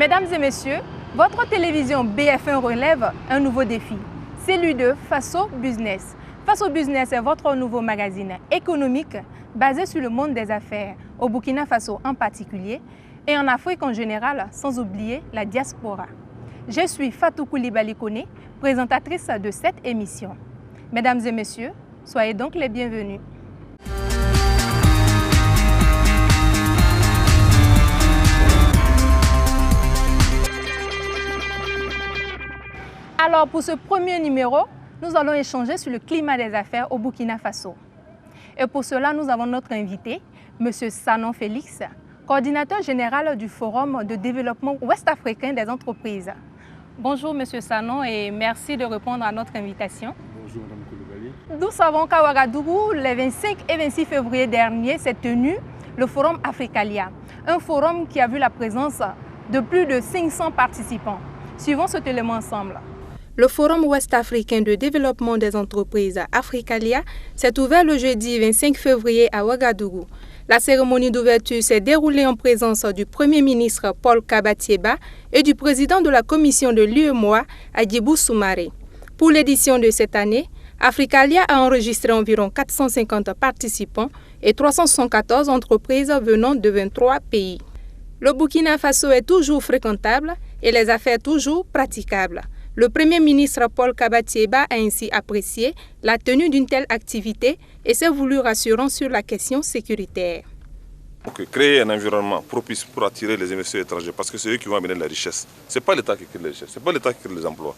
Mesdames et messieurs, votre télévision BF1 relève un nouveau défi, celui de Faso Business. Faso Business est votre nouveau magazine économique basé sur le monde des affaires, au Burkina Faso en particulier, et en Afrique en général, sans oublier la diaspora. Je suis Fatou Koulibaly Koné, présentatrice de cette émission. Mesdames et messieurs, soyez donc les bienvenus. Alors pour ce premier numéro, nous allons échanger sur le climat des affaires au Burkina Faso. Et pour cela, nous avons notre invité, M. Sanon Félix, coordinateur général du Forum de développement ouest-africain des entreprises. Bonjour M. Sanon et merci de répondre à notre invitation. Bonjour Mme Koulibaly. Nous savons qu'à Ouagadougou, les 25 et 26 février dernier, s'est tenu le Forum Africalia, un forum qui a vu la présence de plus de 500 participants. Suivons cet élément ensemble. Le Forum ouest-africain de développement des entreprises Africalia s'est ouvert le jeudi 25 février à Ouagadougou. La cérémonie d'ouverture s'est déroulée en présence du Premier ministre Paul Kabatieba et du président de la commission de l'UEMOA, Hadjibou Soumaré. Pour l'édition de cette année, Africalia a enregistré environ 450 participants et 314 entreprises venant de 23 pays. Le Burkina Faso est toujours fréquentable et les affaires toujours praticables. Le Premier ministre Paul Kabatieba a ainsi apprécié la tenue d'une telle activité et s'est voulu rassurant sur la question sécuritaire. Créer un environnement propice pour attirer les investisseurs étrangers, parce que c'est eux qui vont amener la richesse. Ce n'est pas l'État qui crée la richesse, ce n'est pas l'État qui crée les emplois.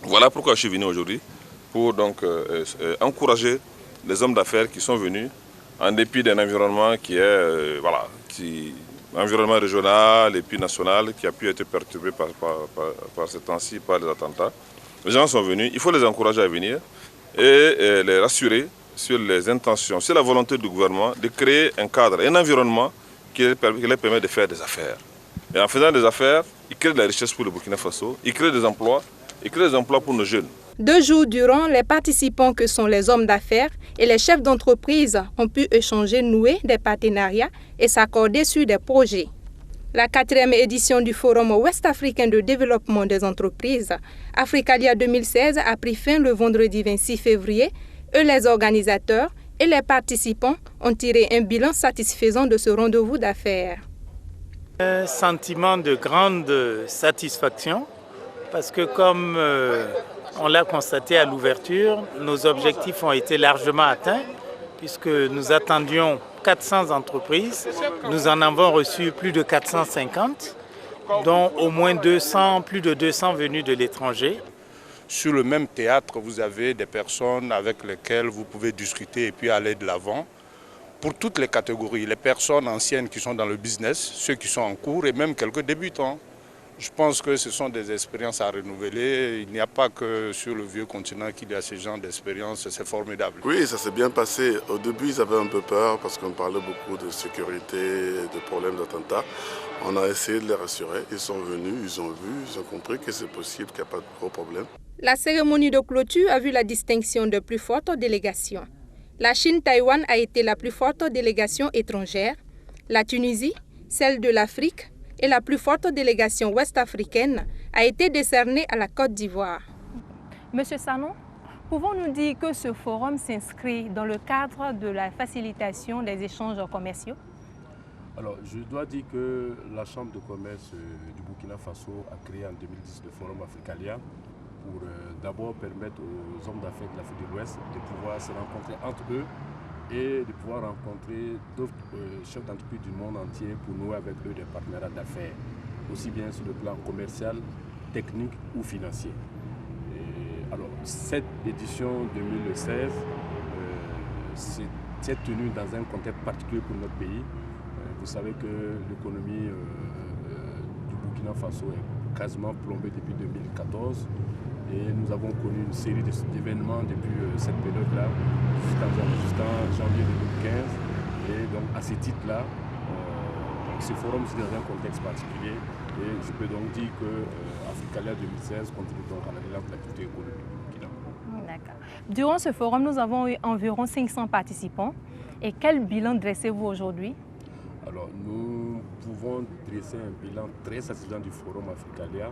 Voilà pourquoi je suis venu aujourd'hui, pour donc encourager les hommes d'affaires qui sont venus, en dépit d'un environnement qui est environnement régional et puis national qui a pu être perturbé par ces temps-ci, par les attentats. Les gens sont venus, il faut les encourager à venir et les rassurer sur les intentions, sur la volonté du gouvernement de créer un cadre, un environnement qui leur permet de faire des affaires. Et en faisant des affaires, ils créent de la richesse pour le Burkina Faso, ils créent des emplois pour nos jeunes. 2 jours durant, les participants que sont les hommes d'affaires et les chefs d'entreprise ont pu échanger, nouer des partenariats et s'accorder sur des projets. La 4e édition du Forum ouest-africain de développement des entreprises, Africalia 2016, a pris fin le vendredi 26 février et les organisateurs et les participants ont tiré un bilan satisfaisant de ce rendez-vous d'affaires. Un sentiment de grande satisfaction parce que comme on l'a constaté à l'ouverture, nos objectifs ont été largement atteints puisque nous attendions 400 entreprises. Nous en avons reçu plus de 450, dont au moins plus de 200 venus de l'étranger. Sur le même théâtre, vous avez des personnes avec lesquelles vous pouvez discuter et puis aller de l'avant. Pour toutes les catégories, les personnes anciennes qui sont dans le business, ceux qui sont en cours et même quelques débutants. Je pense que ce sont des expériences à renouveler. Il n'y a pas que sur le vieux continent qu'il y a ce genre d'expériences, c'est formidable. Oui, ça s'est bien passé. Au début, ils avaient un peu peur parce qu'on parlait beaucoup de sécurité, de problèmes d'attentats. On a essayé de les rassurer. Ils sont venus, ils ont vu, ils ont compris que c'est possible, qu'il n'y a pas de gros problèmes. La cérémonie de clôture a vu la distinction de plus forte délégation. La Chine-Taïwan a été la plus forte délégation étrangère. La Tunisie, celle de l'Afrique, et la plus forte délégation ouest-africaine a été décernée à la Côte d'Ivoire. Monsieur Sanon, pouvons-nous dire que ce forum s'inscrit dans le cadre de la facilitation des échanges commerciaux? Alors, je dois dire que la Chambre de commerce du Burkina Faso a créé en 2010 le Forum Africalia pour d'abord permettre aux hommes d'affaires de l'Afrique de l'Ouest de pouvoir se rencontrer entre eux et de pouvoir rencontrer d'autres chefs d'entreprise du monde entier pour nouer avec eux des partenariats d'affaires, aussi bien sur le plan commercial, technique ou financier. Alors, cette édition 2016 s'est tenue dans un contexte particulier pour notre pays. Vous savez que l'économie du Burkina Faso est quasiment plombée depuis 2014. Et nous avons connu une série d'événements depuis cette période-là jusqu'en janvier 2015. Et donc à ce titre-là, ce forum c'est dans un contexte particulier. Et je peux donc dire que Africalia 2016 contribue donc à la relance de l'activité économique du Burkina. D'accord. Durant ce forum, nous avons eu environ 500 participants. Et quel bilan dressez-vous aujourd'hui? Alors, nous pouvons dresser un bilan très satisfaisant du Forum Africalia.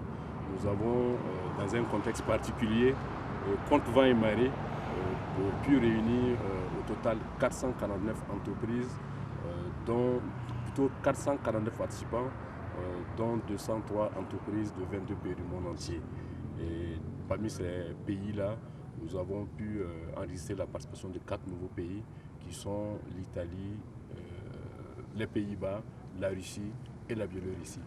Nous avons, dans un contexte particulier, compte vent et marée, pu réunir au total 449 entreprises, dont plutôt 449 participants, dont 203 entreprises de 22 pays du monde entier. Et parmi ces pays-là, nous avons pu enregistrer la participation de 4 nouveaux pays qui sont l'Italie, les Pays-Bas, la Russie et la Biélorussie.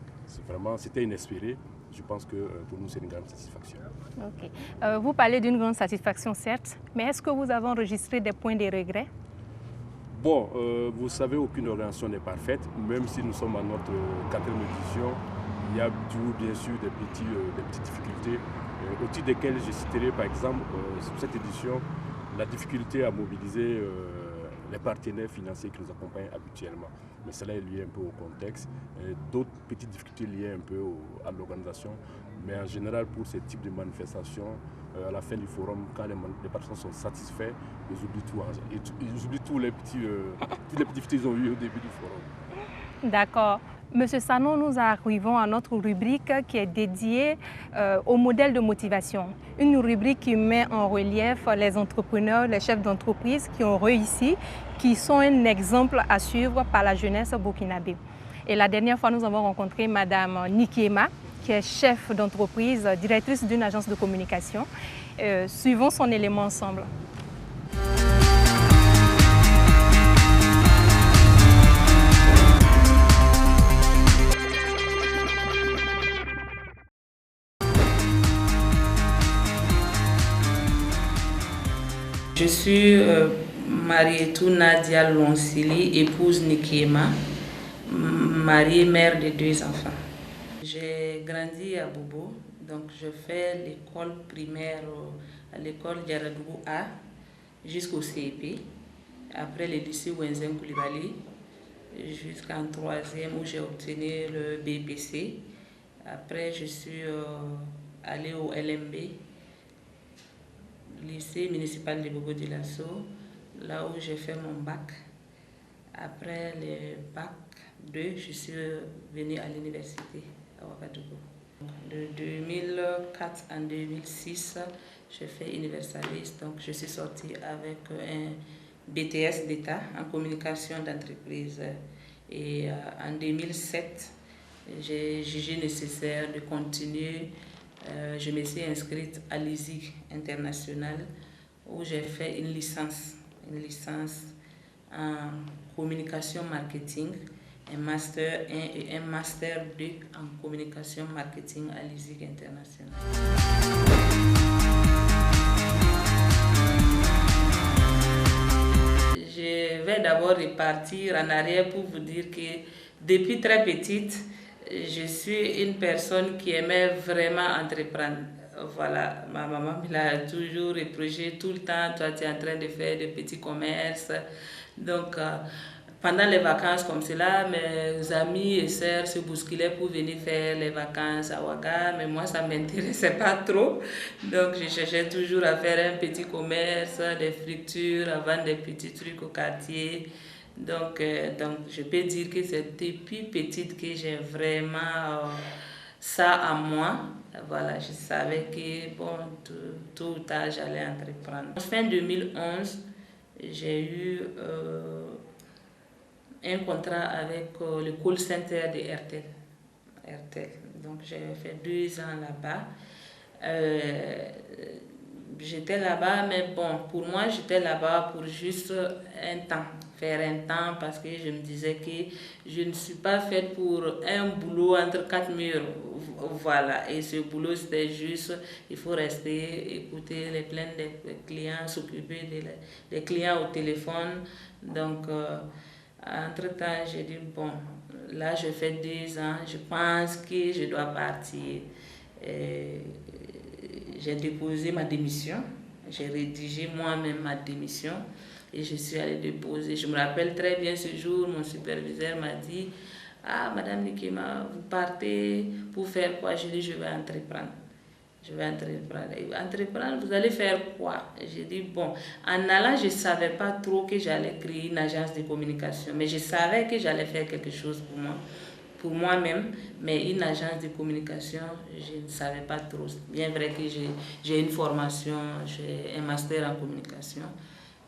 C'était inespéré. Je pense que pour nous, c'est une grande satisfaction. Okay. Vous parlez d'une grande satisfaction, certes, mais est-ce que vous avez enregistré des points de regret? Bon, vous savez, aucune organisation n'est parfaite. Même si nous sommes à notre 4e édition, il y a toujours, bien sûr, des petites difficultés, au titre desquelles je citerai, par exemple, sur cette édition, la difficulté à mobiliser les partenaires financiers qui nous accompagnent habituellement. Mais cela est lié un peu au contexte. D'autres petites difficultés liées un peu à l'organisation. Mais en général, pour ce type de manifestations, à la fin du forum, quand les participants sont satisfaits, ils oublient tout. Ils oublient toutes les petites difficultés qu'ils ont eues au début du forum. D'accord. Monsieur Sanon, nous arrivons à notre rubrique qui est dédiée au modèle de motivation. Une rubrique qui met en relief les entrepreneurs, les chefs d'entreprise qui ont réussi, qui sont un exemple à suivre par la jeunesse burkinabé. Et la dernière fois, nous avons rencontré Madame Nikiema, qui est chef d'entreprise, directrice d'une agence de communication. Suivons son élément ensemble. Je suis Marietou Nadia Lonsili, épouse Nikiema, mariée, mère de 2 enfants. J'ai grandi à Bobo, donc je fais l'école primaire à l'école Diaradougou A jusqu'au CEP. Après le lycée Wenzem Koulibaly, jusqu'en 3e où j'ai obtenu le BPC. Après, je suis allée au LMB, lycée municipal de Bobo de Lasso, là où j'ai fait mon bac. Après le bac 2, je suis venue à l'université à Ouagadougou. De 2004 en 2006, j'ai fait universaliste, donc je suis sortie avec un BTS d'État en communication d'entreprise. Et en 2007, j'ai jugé nécessaire de continuer. Je me suis inscrite à l'ISIG international où j'ai fait une licence en communication marketing, un master 1 et un master 2 en communication marketing à l'ISIG international. Je vais d'abord repartir en arrière pour vous dire que depuis très petite, je suis une personne qui aimait vraiment entreprendre. Voilà, ma maman me l'a toujours reproché tout le temps, toi tu es en train de faire des petits commerces. Donc, pendant les vacances comme cela, mes amis et sœurs se bousculaient pour venir faire les vacances à Ouaga, mais moi ça ne m'intéressait pas trop. Donc, je cherchais toujours à faire un petit commerce, des fritures, à vendre des petits trucs au quartier. Donc, je peux dire que c'est depuis petite que j'ai vraiment ça en moi. Voilà, je savais que bon, tôt ou tard, j'allais entreprendre. En fin 2011, j'ai eu un contrat avec le call center de RTL. Donc, j'ai fait 2 ans là-bas. J'étais là-bas, mais bon, pour moi, j'étais là-bas pour juste faire un temps, parce que je me disais que je ne suis pas faite pour un boulot entre 4 murs. Voilà, et ce boulot, c'était juste, il faut rester, écouter les plaintes des clients, s'occuper des clients au téléphone. Donc, entre-temps, j'ai dit, bon, là, je fais 2 ans, je pense que je dois partir. J'ai déposé ma démission, j'ai rédigé moi-même ma démission et je suis allée déposer. Je me rappelle très bien ce jour, mon superviseur m'a dit « Ah, Madame Nikiema, vous partez pour faire quoi ?» Je dis « Je vais entreprendre. » Je vais entreprendre. Et entreprendre, vous allez faire quoi? J'ai dit, bon, en allant, je ne savais pas trop que j'allais créer une agence de communication, mais je savais que j'allais faire quelque chose pour moi-même, mais une agence de communication, je ne savais pas trop. Bien vrai que j'ai une formation, j'ai un master en communication.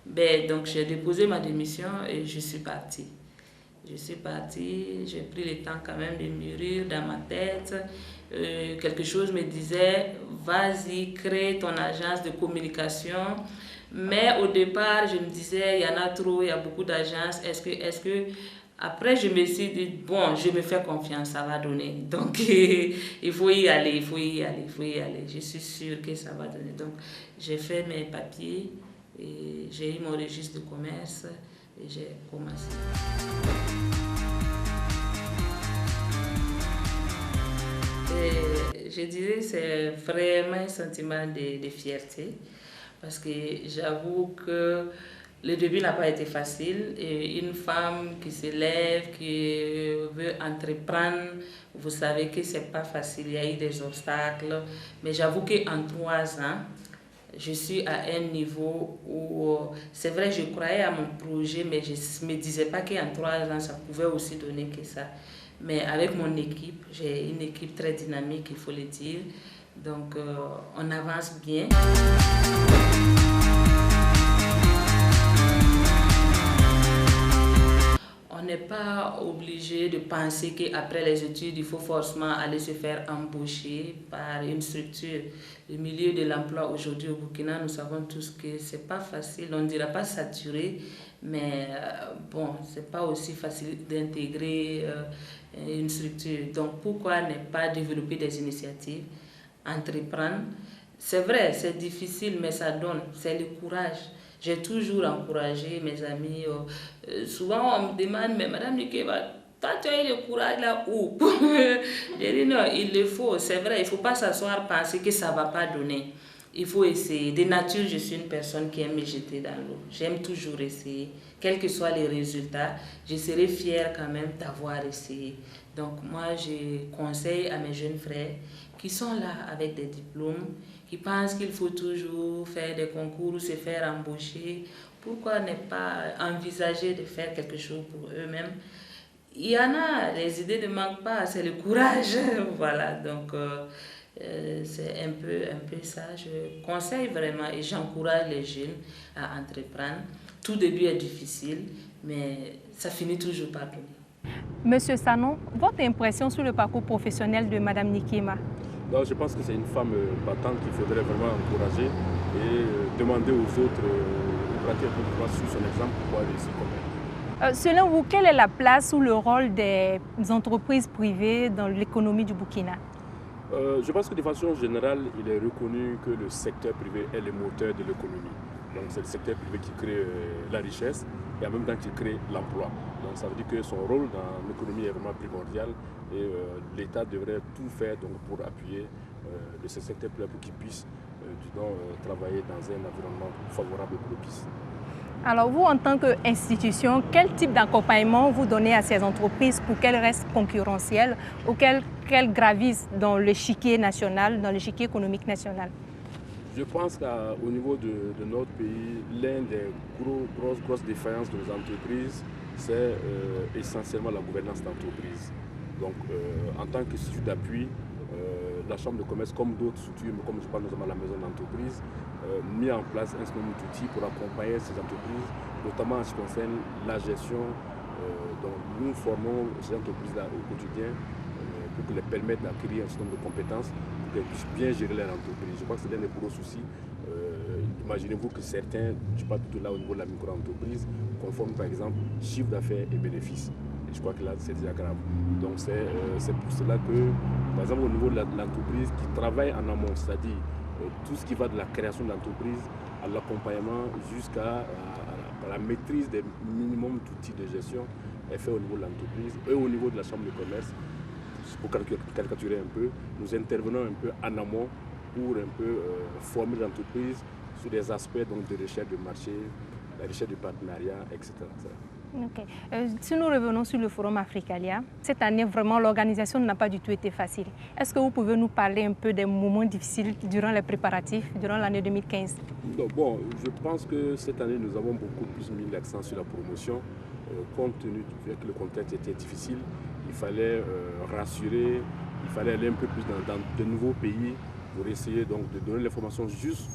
Ben, donc, j'ai déposé ma démission et je suis partie. Je suis partie, j'ai pris le temps quand même de mûrir dans ma tête. Quelque chose me disait, vas-y, crée ton agence de communication. Mais au départ, je me disais, il y en a trop, il y a beaucoup d'agences. Est-ce que... Après, je me suis dit, bon, je me fais confiance, ça va donner. Donc, il faut y aller, il faut y aller, il faut y aller. Je suis sûre que ça va donner. Donc, j'ai fait mes papiers, et j'ai eu mon registre de commerce et j'ai commencé. Et je dirais que c'est vraiment un sentiment de fierté parce que j'avoue que le début n'a pas été facile. Et une femme qui se lève, qui veut entreprendre, vous savez que ce n'est pas facile, il y a eu des obstacles. Mais j'avoue qu'en 3 ans, je suis à un niveau où, c'est vrai, je croyais à mon projet, mais je ne me disais pas qu'en 3 ans, ça pouvait aussi donner que ça. Mais avec mon équipe, j'ai une équipe très dynamique, il faut le dire. Donc, on avance bien. On n'est pas obligé de penser qu'après les études, il faut forcément aller se faire embaucher par une structure. Le milieu de l'emploi aujourd'hui au Burkina, nous savons tous que ce n'est pas facile, on ne dira pas saturé, mais bon, ce n'est pas aussi facile d'intégrer une structure. Donc pourquoi ne pas développer des initiatives, entreprendre? C'est vrai, c'est difficile, mais ça donne, c'est le courage. J'ai toujours encouragé mes amis. Souvent, on me demande, mais Madame Nikeba, toi, tu as eu le courage là où? J'ai dit non, il le faut. C'est vrai, il ne faut pas s'asseoir penser que ça ne va pas donner. Il faut essayer. De nature, je suis une personne qui aime me jeter dans l'eau. J'aime toujours essayer. Quels que soient les résultats, je serai fière quand même d'avoir essayé. Donc moi, je conseille à mes jeunes frères qui sont là avec des diplômes, qui pensent qu'il faut toujours faire des concours ou se faire embaucher. Pourquoi ne pas envisager de faire quelque chose pour eux-mêmes? Il y en a, les idées ne manquent pas, c'est le courage. Voilà, donc c'est un peu ça. Je conseille vraiment et j'encourage les jeunes à entreprendre. Tout début est difficile, mais ça finit toujours par donner. Monsieur Sanon, votre impression sur le parcours professionnel de Madame Nikema? Donc, je pense que c'est une femme battante qu'il faudrait vraiment encourager et demander aux autres de pratiquer un peu sur son exemple pour pouvoir réussir comme elle. Selon vous, quelle est la place ou le rôle des entreprises privées dans l'économie du Burkina? Je pense que de façon générale, il est reconnu que le secteur privé est le moteur de l'économie. Donc c'est le secteur privé qui crée la richesse et en même temps qui crée l'emploi. Donc ça veut dire que son rôle dans l'économie est vraiment primordial et l'État devrait tout faire donc, pour appuyer ce secteur privé pour qu'il puisse travailler dans un environnement favorable et propice. Alors vous, en tant qu'institution, quel type d'accompagnement vous donnez à ces entreprises pour qu'elles restent concurrentielles ou qu'elles gravissent dans l'échiquier national, dans l'échiquier économique national? Je pense qu'au niveau de notre pays, l'une des grosses défaillances de nos entreprises, c'est essentiellement la gouvernance d'entreprise. Donc en tant que structure d'appui, la Chambre de commerce, comme d'autres structures, comme je parle notamment de la maison d'entreprise, mis en place un certain nombre d'outils pour accompagner ces entreprises, notamment en ce qui concerne la gestion. Donc nous formons ces entreprises-là au quotidien pour les permettre d'acquérir un certain nombre de compétences pour qu'elles puissent bien gérer leur entreprise. Je crois que c'est l'un des gros soucis. Imaginez-vous que certains, je parle plutôt là au niveau de la micro-entreprise, confondent par exemple chiffre d'affaires et bénéfices. Je crois que là, c'est déjà grave. Donc c'est pour cela que, par exemple, au niveau de l'entreprise qui travaille en amont, c'est-à-dire tout ce qui va de la création de l'entreprise à l'accompagnement jusqu'à la maîtrise des minimums d'outils de gestion est fait au niveau de l'entreprise et au niveau de la Chambre de commerce. Pour caricaturer un peu, nous intervenons un peu en amont pour un peu former l'entreprise sur des aspects donc, de recherche de marché, la recherche de partenariat, etc. Okay. Si nous revenons sur le Forum Africalia, cette année, vraiment, l'organisation n'a pas du tout été facile. Est-ce que vous pouvez nous parler un peu des moments difficiles durant les préparatifs, durant l'année 2015? Bon, je pense que cette année, nous avons beaucoup plus mis l'accent sur la promotion. Compte tenu du fait que le contexte était difficile, il fallait rassurer, il fallait aller un peu plus dans de nouveaux pays pour essayer donc de donner l'information juste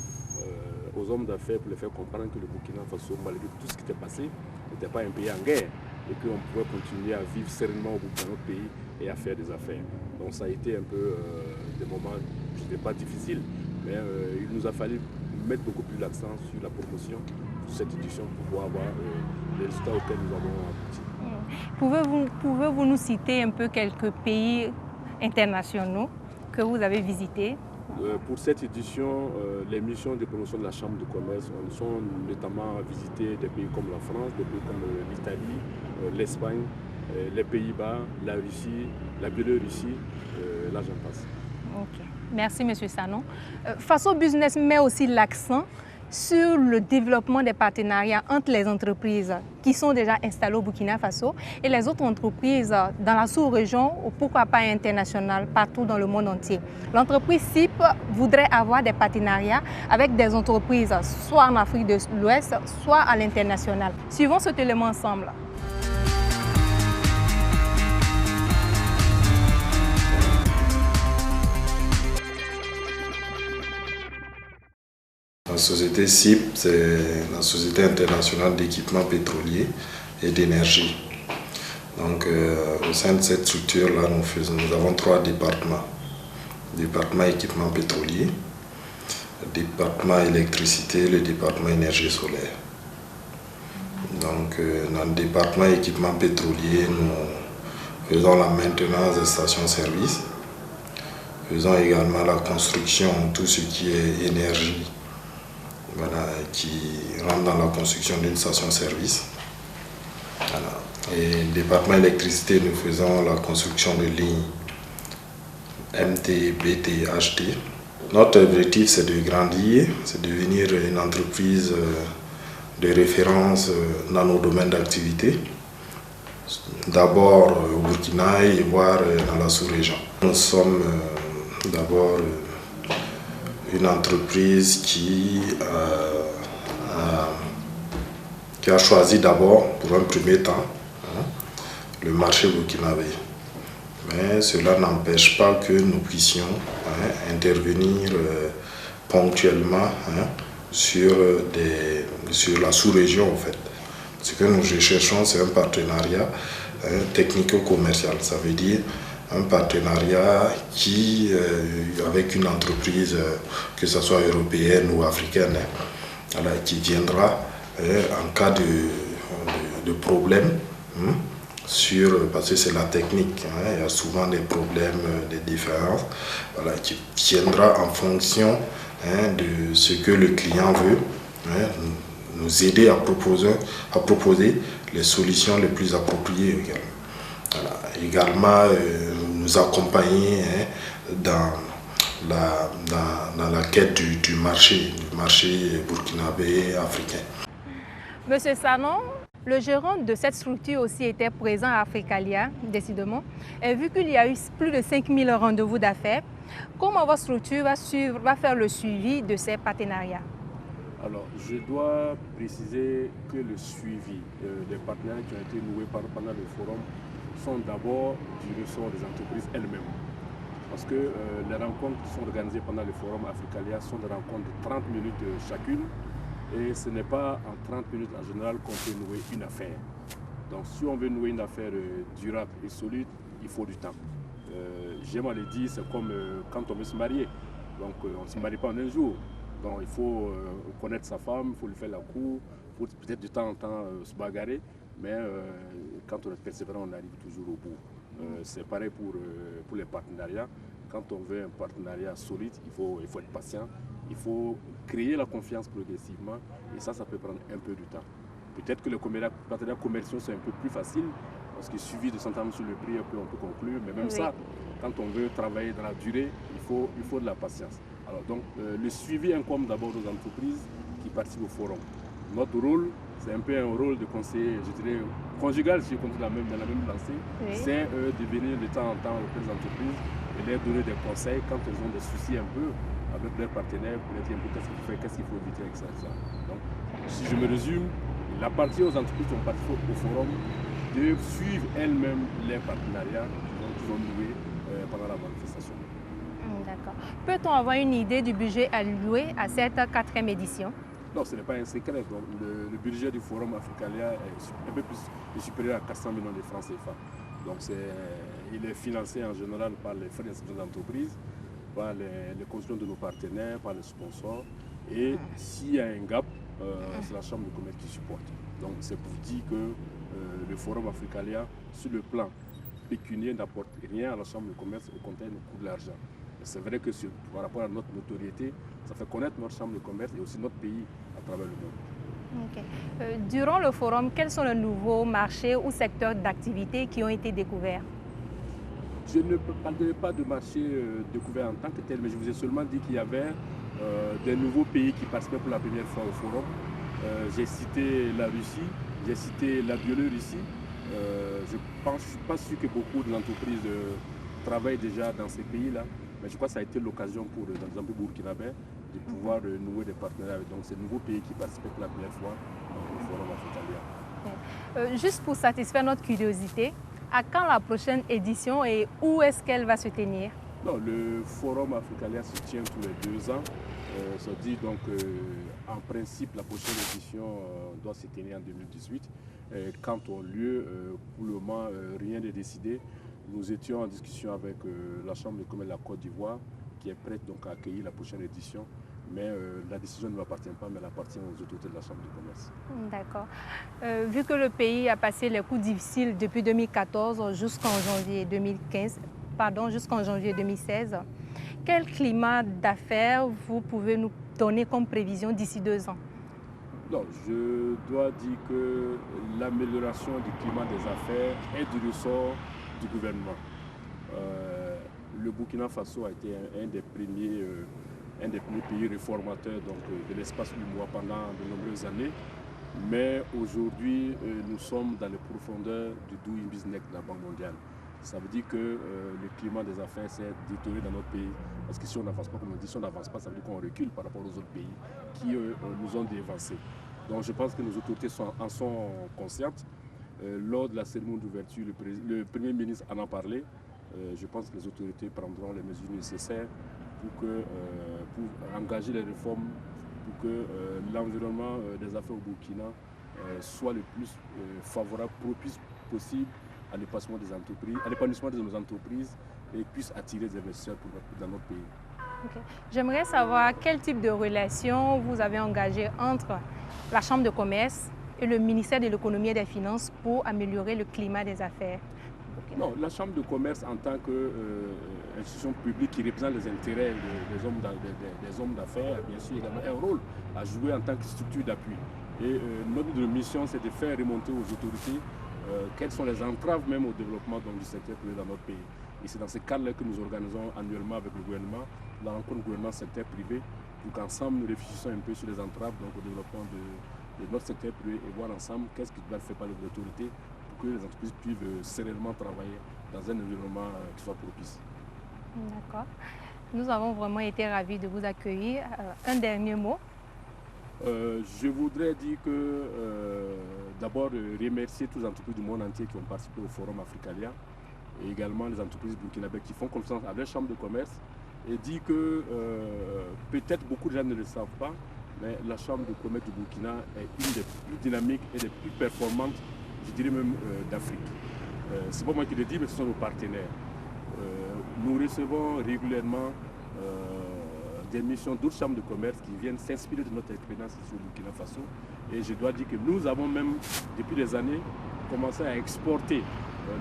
aux hommes d'affaires pour les faire comprendre que le Burkina Faso, malgré tout ce qui était passé, n'était pas un pays en guerre et qu'on pouvait continuer à vivre sereinement au bout de notre pays et à faire des affaires. Donc ça a été un peu des moments, je ne dirais pas difficiles, mais il nous a fallu mettre beaucoup plus l'accent sur la promotion de cette édition pour pouvoir avoir les résultats auxquels nous avons abouti. Pouvez-vous nous citer un peu quelques pays internationaux que vous avez visités? Pour cette édition, les missions de promotion de la Chambre de commerce sont notamment visiter des pays comme la France, des pays comme l'Italie, l'Espagne, les Pays-Bas, la Russie, la Biélorussie, là j'en passe. Ok, merci M. Sanon. Faso Business met aussi l'accent sur le développement des partenariats entre les entreprises qui sont déjà installées au Burkina Faso et les autres entreprises dans la sous-région ou pourquoi pas internationales partout dans le monde entier. L'entreprise CIP voudrait avoir des partenariats avec des entreprises soit en Afrique de l'Ouest, soit à l'international. Suivons cet élément ensemble. La société CIP, c'est la Société internationale d'équipement pétrolier et d'énergie. Donc, au sein de cette structure-là, nous avons 3 départements. Le département équipement pétrolier, le département électricité et le département énergie solaire. Donc, dans le département équipement pétrolier, nous faisons la maintenance des stations-service. Faisons également la construction, tout ce qui est énergie. Voilà, qui rentre dans la construction d'une station-service. Voilà. Et le département électricité, nous faisons la construction de lignes MT, BT, HT. Notre objectif, c'est de grandir, c'est de devenir une entreprise de référence dans nos domaines d'activité. D'abord au Burkina et voire dans la sous-région. Nous sommes d'abord une entreprise qui a choisi d'abord, pour un premier temps, le marché burkinabé. Mais cela n'empêche pas que nous puissions intervenir ponctuellement sur la sous-région en fait. Ce que nous recherchons, c'est un partenariat technico-commercial. Ça veut dire un partenariat avec une entreprise, que ce soit européenne ou africaine, qui viendra en cas de problème, parce que c'est la technique, il y a souvent des problèmes, des différences, qui viendra en fonction de ce que le client veut, nous aider à proposer les solutions les plus appropriées également. Également nous accompagner dans la quête du marché burkinabé africain. Monsieur Sanon, le gérant de cette structure aussi était présent à Africalia, décidément. Et vu qu'il y a eu plus de 5000 rendez-vous d'affaires, comment votre structure va faire le suivi de ces partenariats? Alors, je dois préciser que le suivi des partenariats qui ont été noués pendant le forum sont d'abord du ressort des entreprises elles-mêmes. Parce que les rencontres qui sont organisées pendant le forum Africalia sont des rencontres de 30 minutes chacune. Et ce n'est pas en 30 minutes en général qu'on peut nouer une affaire. Donc si on veut nouer une affaire durable et solide, il faut du temps. J'aime à le dire, c'est comme quand on veut se marier. Donc on ne se marie pas en un jour. Donc il faut connaître sa femme, il faut lui faire la cour, il faut peut-être de temps en temps se bagarrer. Mais quand on est persévérant, on arrive toujours au bout. C'est pareil pour les partenariats. Quand on veut un partenariat solide, il faut être patient. Il faut créer la confiance progressivement et ça peut prendre un peu de temps. Peut-être que les partenariats commerciaux sont un peu plus faciles parce qu'il suffit de s'entendre sur le prix et puis on peut conclure. Mais même ça, quand on veut travailler dans la durée, il faut de la patience. Alors donc, le suivi incombe d'abord aux entreprises qui participent au forum. Notre rôle, c'est un peu un rôle de conseiller, je dirais, conjugale, si je compte dans la même lancée, Oui. c'est de venir de temps en temps auprès des entreprises et leur donner des conseils quand elles ont des soucis un peu avec leurs partenaires pour leur dire un peu qu'est-ce qu'il faut éviter avec ça. Donc, si je me résume, la partie aux entreprises qui ont participé au forum de suivre elles-mêmes les partenariats qu'ils ont noués pendant la manifestation. D'accord. Peut-on avoir une idée du budget alloué à cette 4e édition? Non, ce n'est pas un secret. Donc, le budget du Forum Africalia est un peu plus supérieur à 400 millions de francs CFA. Donc, il est financé en général par les frais d'inscription d'entreprise, par les constructions de nos partenaires, par les sponsors. Et s'il y a un gap, c'est la Chambre de commerce qui supporte. Donc, c'est pour dire que le Forum Africalia, sur le plan pécuniaire, n'apporte rien à la Chambre de commerce, au contraire, nous coûte de l'argent. C'est vrai que par rapport à notre notoriété, ça fait connaître notre chambre de commerce et aussi notre pays à travers le monde. Okay. Durant le forum, quels sont les nouveaux marchés ou secteurs d'activité qui ont été découverts? Je ne parlerai pas de marché découvert en tant que tel, mais je vous ai seulement dit qu'il y avait des nouveaux pays qui participaient pour la première fois au forum. J'ai cité la Russie, j'ai cité la Biélorussie. Je ne suis pas sûr que beaucoup d'entreprises travaillent déjà dans ces pays-là. Mais je crois que ça a été l'occasion pour, par exemple, burkinabé de pouvoir nouer des partenariats avec ces nouveaux pays qui participaient pour la première fois au Forum Africalia. Juste pour satisfaire notre curiosité, à quand la prochaine édition et où est-ce qu'elle va se tenir? Non, le Forum Africalia se tient tous les 2 ans. Ça dit donc, en principe, la prochaine édition doit se tenir en 2018. Quant au lieu, pour le moment, rien n'est décidé. Nous étions en discussion avec la Chambre de commerce de la Côte d'Ivoire qui est prête donc à accueillir la prochaine édition. Mais la décision ne m'appartient pas, mais elle appartient aux autorités de la Chambre de commerce. D'accord. Vu que le pays a passé les coups difficiles depuis 2014 jusqu'en janvier 2016, quel climat d'affaires vous pouvez nous donner comme prévision d'ici 2 ans? Non, je dois dire que l'amélioration du climat des affaires est du ressort du gouvernement. Le Burkina Faso a été un des premiers pays réformateurs de l'espace UEMOA pendant de nombreuses années. Mais aujourd'hui, nous sommes dans les profondeurs du Doing Business de la Banque mondiale. Ça veut dire que le climat des affaires s'est détérioré dans notre pays. Parce que si on n'avance pas, comme on dit, si on n'avance pas, ça veut dire qu'on recule par rapport aux autres pays qui nous ont dévancés. Donc je pense que nos autorités en sont conscientes. Lors de la cérémonie d'ouverture, le Premier ministre en a parlé. Je pense que les autorités prendront les mesures nécessaires pour engager les réformes, pour que l'environnement des affaires au Burkina soit le plus favorable, propice possible à l'épanouissement des entreprises, de nos entreprises et puisse attirer des investisseurs dans notre pays. Okay. J'aimerais savoir quel type de relation vous avez engagé entre la Chambre de commerce et le ministère de l'économie et des finances pour améliorer le climat des affaires. Non, la Chambre de commerce en tant qu'institution publique qui représente les intérêts des hommes d'affaires, bien sûr, également un rôle à jouer en tant que structure d'appui. Et notre mission, c'est de faire remonter aux autorités quelles sont les entraves même au développement du secteur privé dans notre pays. Et c'est dans ce cadre-là que nous organisons annuellement avec le gouvernement la rencontre gouvernement-secteur privé pour qu'ensemble nous réfléchissions un peu sur les entraves au développement de notre secteur privé et voir ensemble qu'est-ce qui doit être fait par les autorités pour que les entreprises puissent sereinement travailler dans un environnement qui soit propice. D'accord. Nous avons vraiment été ravis de vous accueillir. Un dernier mot? Je voudrais dire que d'abord remercier toutes les entreprises du monde entier qui ont participé au Forum Africalia et également les entreprises burkinabées qui font confiance à leur chambre de commerce et dire que peut-être beaucoup de gens ne le savent pas, mais la chambre de commerce du Burkina est une des plus dynamiques et des plus performantes, je dirais même d'Afrique. C'est pas moi qui le dis, mais ce sont nos partenaires. Nous recevons régulièrement des missions d'autres chambres de commerce qui viennent s'inspirer de notre expérience ici au Burkina Faso. Et je dois dire que nous avons même, depuis des années, commencé à exporter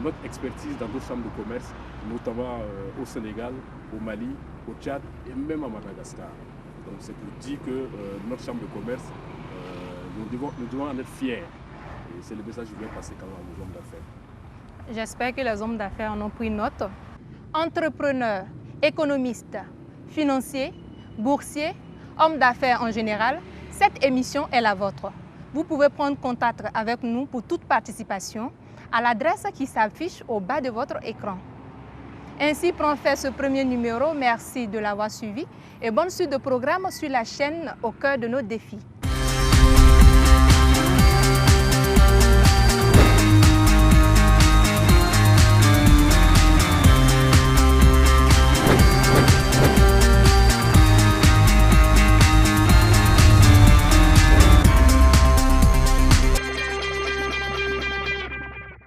notre expertise dans d'autres chambres de commerce, notamment au Sénégal, au Mali, au Tchad et même à Madagascar. Donc c'est pour dire que notre chambre de commerce, nous devons en être fiers. Et c'est le message que je voulais passer quand même aux hommes d'affaires. J'espère que les hommes d'affaires en ont pris note. Entrepreneurs, économistes, financiers, boursiers, hommes d'affaires en général, cette émission est la vôtre. Vous pouvez prendre contact avec nous pour toute participation à l'adresse qui s'affiche au bas de votre écran. Ainsi prend fin ce premier numéro. Merci de l'avoir suivi et bonne suite de programme sur la chaîne Au cœur de nos défis.